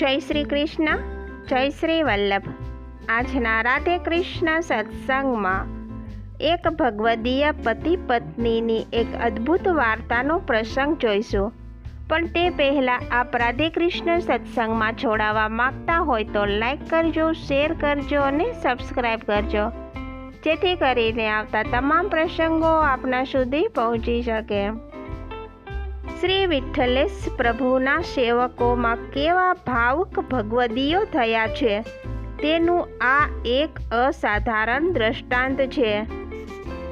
જય શ્રી કૃષ્ણ, જય શ્રી વલ્લભ। આજના રાધે કૃષ્ણ સત્સંગમાં એક ભગવદીય પતિ પત્નીની એક અદ્ભુત વાર્તાનો પ્રસંગ જોઈશું। પણ તે પહેલાં આપ રાધે કૃષ્ણ સત્સંગમાં જોડાવા માંગતા હોય તો લાઈક કરજો, શેર કરજો અને સબસ્ક્રાઈબ કરજો, જેથી કરીને આવતા તમામ પ્રસંગો આપના સુધી પહોંચી શકે। શ્રી વિઠ્ઠલેશ પ્રભુના સેવકોમાં કેવા ભાવુક ભગવદીઓ થયા છે તેનું આ એક અસાધારણ દ્રષ્ટાંત છે।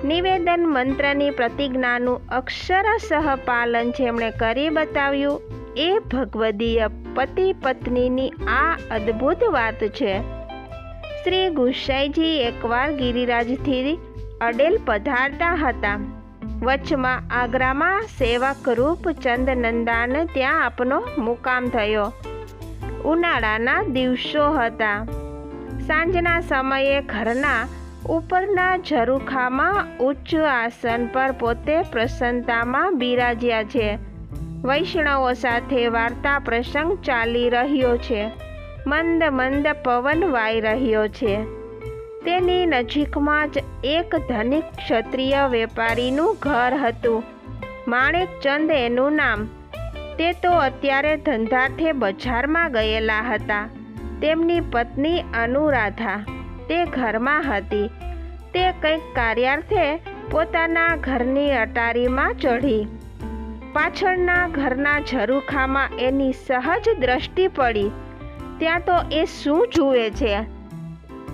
નિવેદન મંત્રની પ્રતિજ્ઞાનું અક્ષરશઃ પાલન જેમણે કરી બતાવ્યું એ ભગવદીય પતિ પત્નીની આ અદ્ભુત વાત છે। શ્રી ગુસાઈજી એકવાર ગિરિરાજથી અડેલ પધારતા હતા। વચમાં આગ્રામાં સેવક રૂપ ચંદનંદાન ત્યાં આપનો મુકામ થયો। ઉનાળાના દિવસો હતા। સાંજના સમયે ઘરના ઉપરના ઝરૂખામાં ઉચ્ચ આસન પર પોતે પ્રસન્નતામાં બિરાજ્યા છે। વૈષ્ણવો સાથે વાર્તા પ્રસંગ ચાલી રહ્યો છે। મંદ મંદ પવન વાઈ રહ્યો છે। તેની નજીકમાં જ એક ધનિક ક્ષત્રિય વેપારીનું ઘર હતું। માણેકચંદ એનું નામ। તે તો અત્યારે ધંધાર્થે બજારમાં ગયેલા હતા। તેમની પત્ની અનુરાધા તે ઘરમાં હતી। તે કંઈક કાર્યાર્થે પોતાના ઘરની અટારીમાં ચઢી। પાછળના ઘરના ઝરૂખામાં એની સહજ દ્રષ્ટિ પડી। ત્યાં તો એ શું જુએ છે?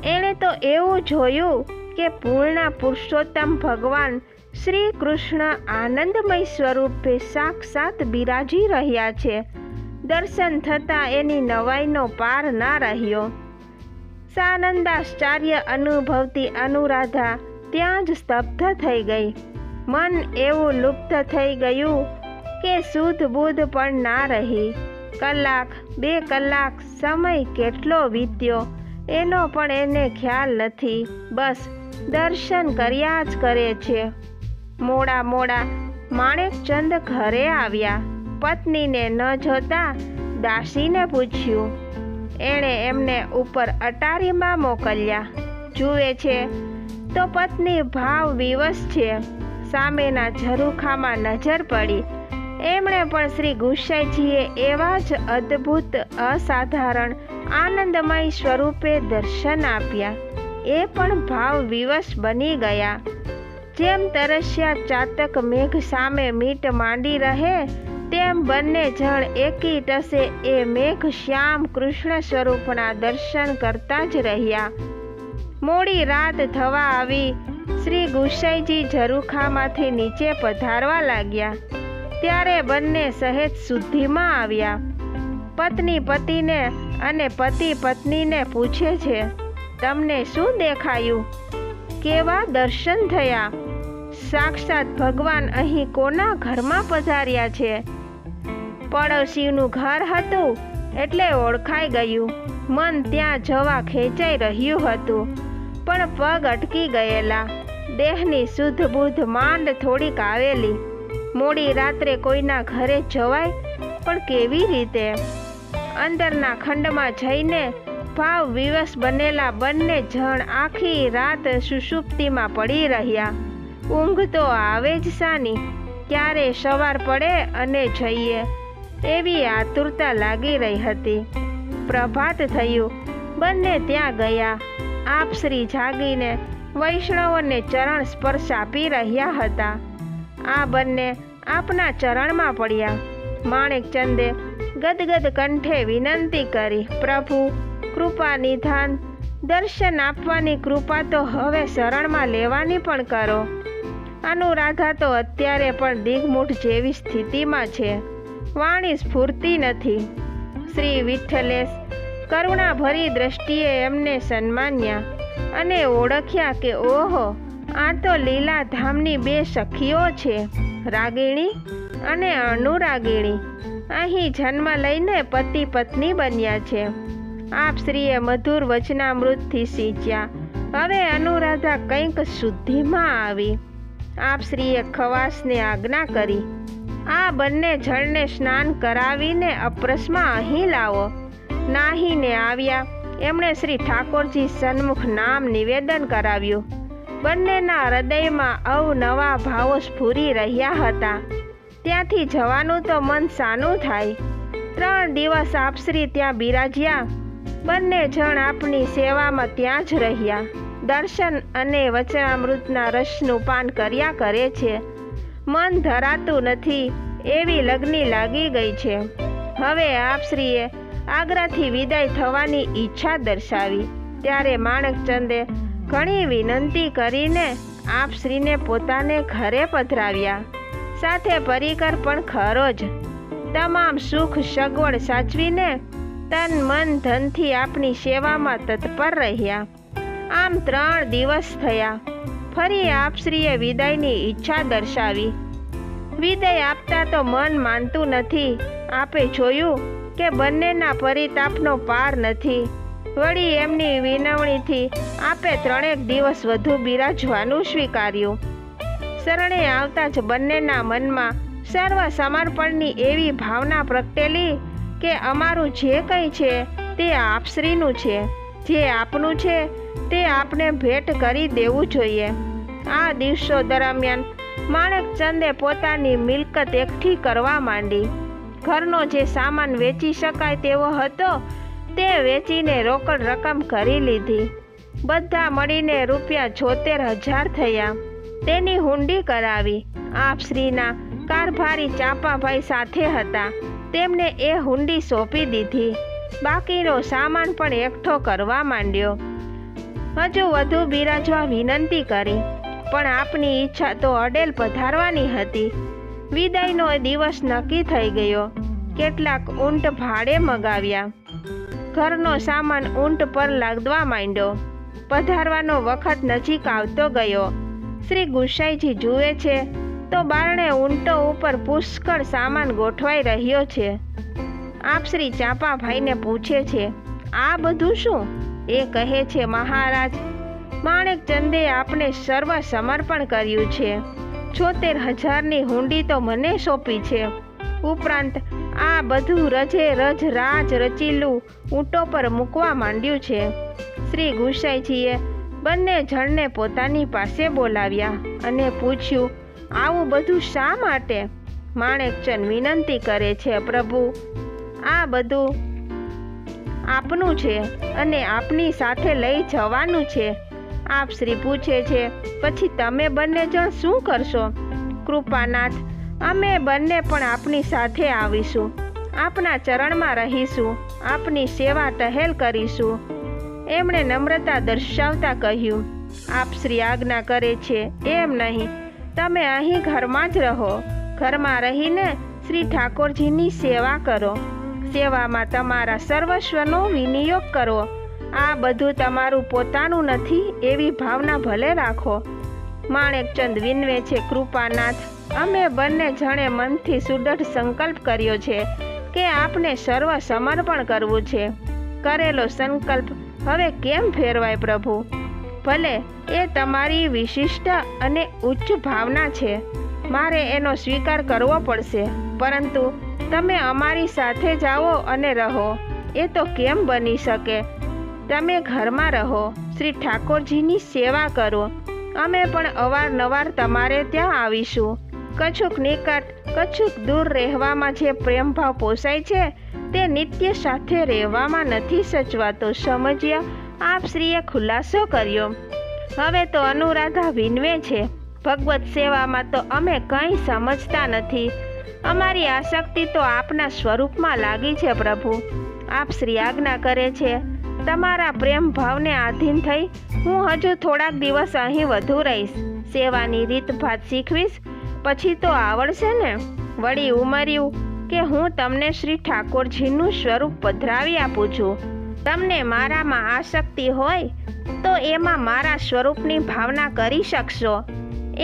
એણે તો એવું જોયું કે પૂર્ણ પુરુષોત્તમ ભગવાન શ્રી કૃષ્ણ આનંદમય સ્વરૂપે સાક્ષાત બિરાજી રહ્યા છે। દર્શન થતાં એની નવાઈનો પાર ના રહ્યો। સાનંદાશ્ચર્ય અનુભવતી અનુરાધા ત્યાં જ સ્તબ્ધ થઈ ગઈ। મન એવું લુપ્ત થઈ ગયું કે સુધ બુધ પણ ના રહી। કલાક, 2 કલાક સમય કેટલો વીત્યો એનો પણ એને ખ્યાલ નથી। બસ દર્શન કર્યા જ કરે છે। મોડા માણેકચંદ ઘરે આવ્યા। પત્નીને ન જોતા દાસીને પૂછ્યું। એણે એમને ઉપર અટારીમાં મોકલ્યા। જુએ છે તો પત્ની ભાવ વિવશ છે। સામેના ઝરૂખામાં નજર પડી। એમણે પણ શ્રી ગુસાઈજીએ એવા જ અદ્ભુત અસાધારણ આનંદમય સ્વરૂપે દર્શન આપ્યા। એ પણ ભાવ વિવશ બની ગયા। જેમ તરસ્યા ચાતક મેઘ સામે મીટ માંડી રહે તેમ બંને જણ એકી ટસે એ મેઘ શ્યામ કૃષ્ણ સ્વરૂપના દર્શન કરતા જ રહ્યા। મોડી રાત થવા આવી। શ્રી ગુસાઈજી ઝરૂખામાંથી નીચે પધારવા લાગ્યા। ત્યારે બંને સહેજ શુદ્ધિમાં આવ્યા। પત્ની પતિને અને પતિ પત્નીને પૂછે છે, તમને શું દેખાયું? કેવા દર્શન થયા? સાક્ષાત ભગવાન અહીં કોના ઘરમાં પધાર્યા છે? પડોશીનું ઘર હતું એટલે ઓળખાઈ ગયું। મન ત્યાં જવા ખેંચાઈ રહ્યું હતું, પણ પગ અટકી ગયેલા। દેહની શુદ્ધ બુદ્ધ માંડ થોડીક આવેલી। મોડી રાત્રે કોઈના ઘરે જવાય પણ કેવી રીતે? અંદરના ખંડમાં જઈને ભાવ વિવશ બનેલા બંને જણ આખી રાત સુષુપ્તિમાં પડી રહ્યા। ઊંઘ તો આવે જ સાની? ક્યારે સવાર પડે અને જઈએ એવી આતુરતા લાગી રહી હતી। પ્રભાત થયું। બંને ત્યાં ગયા। આપશ્રી જાગીને વૈષ્ણવોને ચરણ સ્પર્શ આપી રહ્યા હતા। આ બંને આપના ચરણમાં પડ્યા। માણેકચંદે ગદગદ કંઠે વિનંતી કરી, પ્રભુ કૃપા નિધાન, દર્શન આપવાની કૃપા તો હવે શરણમાં લેવાની પણ કરો। અનુરાધા તો અત્યારે પણ દિગ્મૂઢ જેવી સ્થિતિમાં છે। વાણી સ્ફૂર્તિ નથી। શ્રી વિઠ્ઠલેશ કરુણાભરી દ્રષ્ટિએ એમને સન્માન્યા અને ઓળખ્યા કે ઓહો, આ તો લીલાધામની 2 સખીઓ છે, રાગિણી અને અનુરાગિણી। અહીં જન્મ લઈને પતિ પત્ની બન્યા છે। આપ શ્રીએ મધુર વચનામૃતથી સિંચ્યા। હવે અનુરાધા કંઈક શુદ્ધિમાં આવી। આપ શ્રીએ ખવાસને આજ્ઞા કરી, આ બંને જણને સ્નાન કરાવીને અપરસમાં અહીં લાવો। નાહીને આવ્યા. એમણે શ્રી ઠાકોરજી સન્મુખ નામ નિવેદન કરાવ્યું. બંનેના હૃદયમાં અવનવા ભાવો સ્ફુરી રહ્યા હતા. ત્યાંથી જવાનું તો મન સાનું થાય. 3 દિવસ આપશ્રી ત્યાં બિરાજ્યા. બંને જણ આપની સેવામાં ત્યાં જ રહ્યા. દર્શન અને વચનામૃતના રસનું પાન કર્યા કરે છે. મન ધરાતું નથી એવી લગ્ની લાગી ગઈ છે. હવે આપશ્રીએ આગ્રાથી વિદાય થવાની ઈચ્છા દર્શાવી. ત્યારે માણેકચંદે ઘણી વિનંતી કરીને આપશ્રીને પોતાને ઘરે પધરાવ્યા. સાથે પરિકર પણ ખરો જ. તમામ સુખ સગવડ સાચવીને તન મન ધનથી આપની સેવામાં તત્પર રહ્યા. આમ 3 દિવસ થયા. ફરી આપશ્રીએ વિદાયની ઈચ્છા દર્શાવી. વિદાય આપતા તો મન માનતું નથી. આપે જોયું કે બંનેના પરિતાપનો પાર નથી. વળી એમની વિનવણીથી આપે 3 દિવસ વધુ બિરાજવાનું સ્વીકાર્યું. શરણે આવતા જ બંનેના મનમાં સર્વ સમર્પણની એવી ભાવના પ્રગટેલી કે અમારું જે કંઈ છે તે આપશ્રીનું છે, જે આપનું છે તે આપને ભેટ કરી દેવું જોઈએ. આ દિવસો દરમિયાન માણેકચંદે પોતાની મિલકત એકઠી કરવા માંડી. ઘરનો જે સામાન વેચી શકાય તેવો હતો તે વેચીને રોકડ રકમ કરી લીધી. બધા મળીને ₹74,000 થયા. તેની હુંડી કરાવી. આપશ્રીના કારભારી ચાંપાભાઈ સાથે હતા. તેમને એ હુંડી સોંપી દીધી. બાકીનો સામાન પણ એકઠો કરવા માંડ્યો. હજુ વધુ બિરાજવા વિનંતી કરી, પણ આપની ઈચ્છા તો અડેલ પધારવાની હતી. વિદાયનો દિવસ નક્કી થઈ ગયો. કેટલાક ઊંટ ભાડે મગાવ્યા. ઘરનો સામાન ઊંટ પર લાદવા માંડ્યો. પધારવાનો વખત નજીક આવતો ગયો. શ્રી ગુસાઈજી જુએ છે તો બારણે ઊંટો ઉપર પુષ્કળ સામાન ગોઠવાઈ રહ્યો છે. આપશ્રી ચાંપાભાઈને પૂછે છે, આ બધું શું? એ કહે છે, મહારાજ, માણેકચંદે આપને સર્વ સમર્પણ કર્યું છે. 74,000ની હુંડી તો મને સોંપી છે. ઉપરાંત આ બધું રજે રજ રાજ રચીલું ઊંટો પર મૂકવા માંડ્યું છે. શ્રી ગુસાઈજીએ બંને જણને પોતાની પાસે બોલાવ્યા અને પૂછ્યું, આવું બધું શા માટે? માણેકચંદ વિનંતી કરે છે, પ્રભુ, આ બધું આપનું છે અને આપની સાથે લઈ જવાનું છે. આપશ્રી પૂછે છે, પછી તમે બંને જણ શું કરશો? કૃપાનાથ, અમે બંને પણ આપની સાથે આવીશું. આપના ચરણમાં રહીશું. આપની સેવા ટહેલ કરીશું. એમણે નમ્રતા દર્શાવતા કહ્યું. આપશ્રી આજ્ઞા કરે છે, એમ નહીં, તમે અહીં ઘરમાં જ રહો. ઘરમાં રહીને શ્રી ઠાકોરજીની સેવા કરો. સેવામાં તમારા સર્વસ્વનો વિનિયોગ કરો. આ બધું તમારું પોતાનું નથી એવી ભાવના ભલે રાખો. માણેકચંદ વિનવે છે, કૃપાનાથ, અમે બંને જણે મનથી સુદૃઢ સંકલ્પ કર્યો છે કે આપને સર્વ સમર્પણ કરવું છે. કરેલો સંકલ્પ હવે કેમ ફેરવાય પ્રભુ? ભલે, એ તમારી વિશિષ્ટ અને ઉચ્ચ ભાવના છે. મારે એનો સ્વીકાર કરવો પડશે. પરંતુ તમે અમારી સાથે જાઓ અને રહો એ તો કેમ બની શકે? તમે ઘરમાં રહો, શ્રી ઠાકોરજીની સેવા કરો. અમે પણ અવારનવાર તમારે ત્યાં આવીશું. કશુંક નિકટ, કશુંક દૂર રહેવામાં જે પ્રેમભાવ પોસાય છે તે નિત્ય સાથે રહેવામાં નથી સચવાતો. સમજ્યા? આપશ્રીએ ખુલાસો કર્યો. હવે તો અનુરાધા વિનવે છે, ભગવત સેવામાં તો અમે કંઈ સમજતા નથી. અમારી આસક્તિ તો આપના સ્વરૂપમાં લાગી છે પ્રભુ. આપશ્રી આજ્ઞા કરે છે, તમારા પ્રેમ ભાવને આધીન થઈ હું હજુ થોડાક દિવસ અહીં વધુ રહીશ. સેવાની રીતભાત શીખવીશ, પછી તો આવડશે ને. વળી ઉમર્યું કે હું તમને શ્રી ઠાકોરજીનું સ્વરૂપ પધરાવી આપું છું. તમને મારામાં આસક્તિ હોય તો એમાં મારા સ્વરૂપની ભાવના કરી શકશો.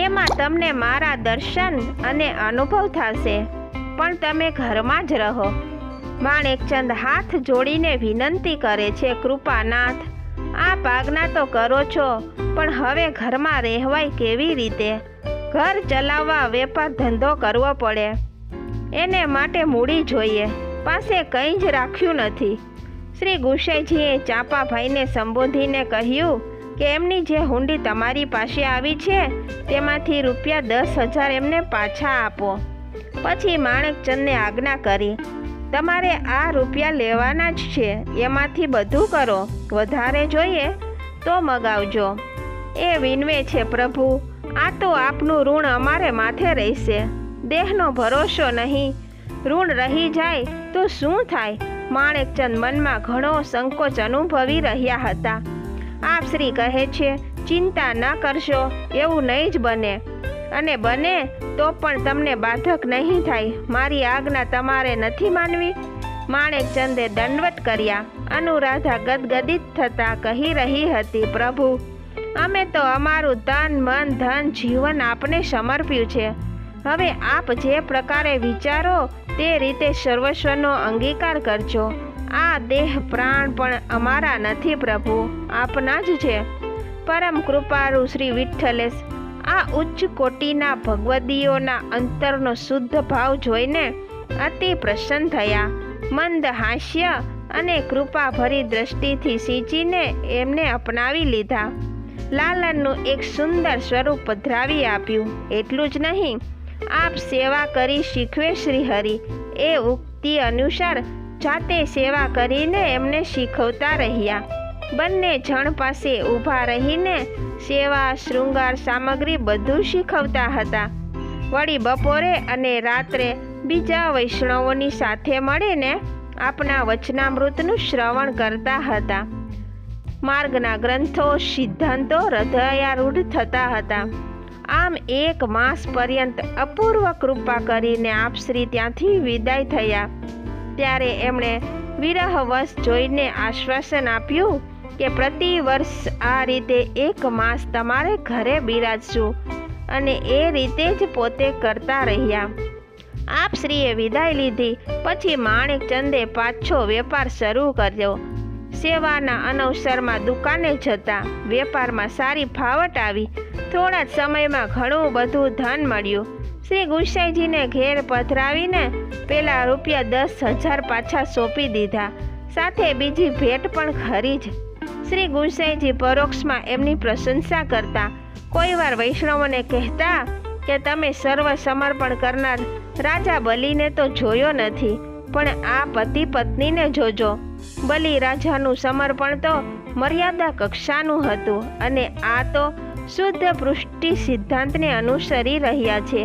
એમાં તમને મારા દર્શન અને અનુભવ થશે. પણ તમે ઘરમાં જ રહો. માણેકચંદ હાથ જોડીને વિનંતી કરે છે, કૃપાનાથ, આપ આજ્ઞા તો કરો છો, પણ હવે ઘરમાં રહેવાય કેવી રીતે? ઘર ચલાવવા વેપાર ધંધો કરવો પડે. એને માટે મૂડી જોઈએ. પાસે કંઈ જ રાખ્યું નથી. શ્રી ગુસાઈજીએ ચાંપાભાઈને સંબોધીને કહ્યું કે એમની જે હુંડી તમારી પાસે આવી છે તેમાંથી ₹10,000 એમને પાછા આપો. પછી માણેકચંદને આજ્ઞા કરી, તમારે આ રૂપિયા લેવાના જ છે, એમાંથી બધું કરો, વધારે જોઈએ તો મગાવજો. એ વિનવે છે પ્રભુ, આ તો આપનું ઋણ અમારે માથે રહેશે. દેહનો ભરોસો નહીં, ઋણ રહી જાય તો શું થાય? માણેકચંદ મનમાં ઘણો સંકોચ અનુભવી રહ્યા હતા. આપ શ્રી કહે છે ચિંતા ન કરશો, એવું નહીં જ બને, અને બને તો પણ તમને બાધક નહીં થાય. મારી આજ્ઞા તમારે નથી માનવી? માણેકચંદે દંડવત કર્યા. અનુરાધા ગદગદિત થતાં કહી રહી હતી, પ્રભુ, અમે તો અમારું તન મન ધન જીવન આપને સમર્પ્યું છે. હવે આપ જે પ્રકારે વિચારો તે રીતે સર્વસ્વનો અંગીકાર કરજો. આ દેહ પ્રાણ પણ અમારા નથી પ્રભુ, આપના જ છે. પરમ કૃપાળુ શ્રી વિઠ્ઠલેશ આ ઉચ્ચ કોટીના ભગવદીઓના અંતરનો શુદ્ધ ભાવ જોઈને અતિ પ્રસન્ન થયા. મંદ હાસ્ય અને કૃપાભરી દ્રષ્ટિથી સિંચીને એમને અપનાવી લીધા. લાલનનું એક સુંદર સ્વરૂપ પધરાવી આપ્યું. એટલું જ નહીં, આપ સેવા કરી શીખવે શ્રી હરિ, એ ઉક્તિ અનુસાર જાતે સેવા કરીને એમને શીખવતા રહ્યા. બંને જણ પાસે ઊભા રહીને સેવા શૃંગાર સામગ્રી બધું શીખવતા હતા. વળી બપોરે અને રાત્રે બીજા વૈષ્ણવોની સાથે મળીને આપના વચનામૃતનું શ્રવણ કરતા હતા. માર્ગના ગ્રંથો સિદ્ધાંતો હૃદયારૂઢ થતા હતા. આમ 1 માસ પર્યંત અપૂર્વ કૃપા કરીને આપ શ્રી ત્યાંથી વિદાય થયા. ત્યારે એમણે વિરહવશ જોઈને આશ્વાસન આપ્યું કે પ્રતિ વર્ષ આ રીતે 1 માસ તમારે ઘરે બિરાજશું, અને એ રીતે જ પોતે કરતા રહ્યા. આપ શ્રીએ વિદાય લીધી પછી માણેકચંદે પાછો વેપાર શરૂ કર્યો. સેવાના અનવસરમાં દુકાને જતા વેપારમાં સારી ફાવટ આવી. થોડા જ સમયમાં ઘણું બધું ધન મળ્યું. શ્રી ગુસાઈજીને ઘેર પધરાવીને પેલા ₹10,000 પાછા સોંપી દીધા, સાથે બીજી ભેટ પણ ખરી જ. શ્રી ગુસાઈજી પરોક્ષમાં એમની પ્રશંસા કરતા. કોઈ વાર વૈષ્ણવોને કહેતા કે તમે સર્વ સમર્પણ કરનાર રાજા બલિને તો જોયો નથી, પણ આ પતિ પત્નીને જોજો. બલિ રાજાનું સમર્પણ તો મર્યાદા કક્ષાનું હતું, અને આ તો શુદ્ધ પૃષ્ટિ સિદ્ધાંતને અનુસરી રહ્યા છે.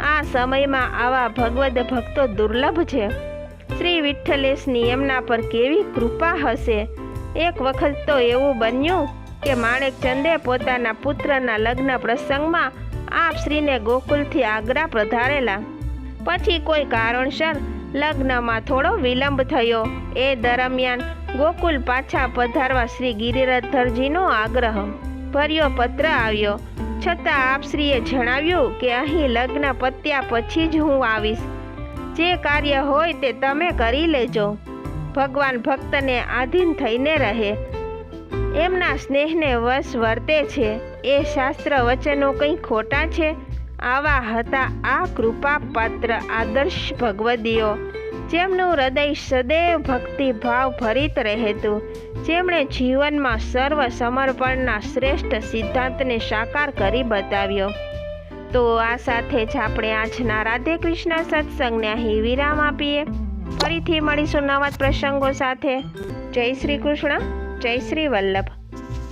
આ સમયમાં આવા ભગવદ ભક્તો દુર્લભ છે. શ્રી વિઠ્ઠલેશની એમના પર કેવી કૃપા હશે. એક વખત તો એવું બન્યું કે માણેકચંદે પોતાના પુત્રના લગ્ન પ્રસંગમાં આપ શ્રીને ગોકુલથી આગ્રા પધારેલા. પછી કોઈ કારણસર લગ્નમાં થોડો વિલંબ થયો. એ દરમિયાન ગોકુલ પાછા પધારવા શ્રી ગિરિધરજીનો આગ્રહ ભર્યો પત્ર આવ્યો. છતાં આપશ્રીએ જણાવ્યું કે અહીં લગ્ન પત્યા પછી જ હું આવીશ. જે કાર્ય હોય તે તમે કરી લેજો. ભગવાન ભક્તને આધીન થઈને રહે, એમના સ્નેહને વશ વર્તે છે. એ શાસ્ત્ર વચનો કંઈ ખોટા છે? આવા હતા આ કૃપાપાત્ર આદર્શ ભગવદીઓ, જેમનું હૃદય સદૈવ ભક્તિભાવ ભરિત રહેતું, જેમણે જીવનમાં સર્વ સમર્પણના શ્રેષ્ઠ સિદ્ધાંતને સાકાર કરી બતાવ્યો. તો આ સાથે જ આપણે આજના રાધે કૃષ્ણ સત્સંગને અહીં વિરામ આપીએ. ફરીથી મળીશું નવા પ્રસંગો સાથે. જય શ્રી કૃષ્ણ, જય શ્રી વલ્લભ.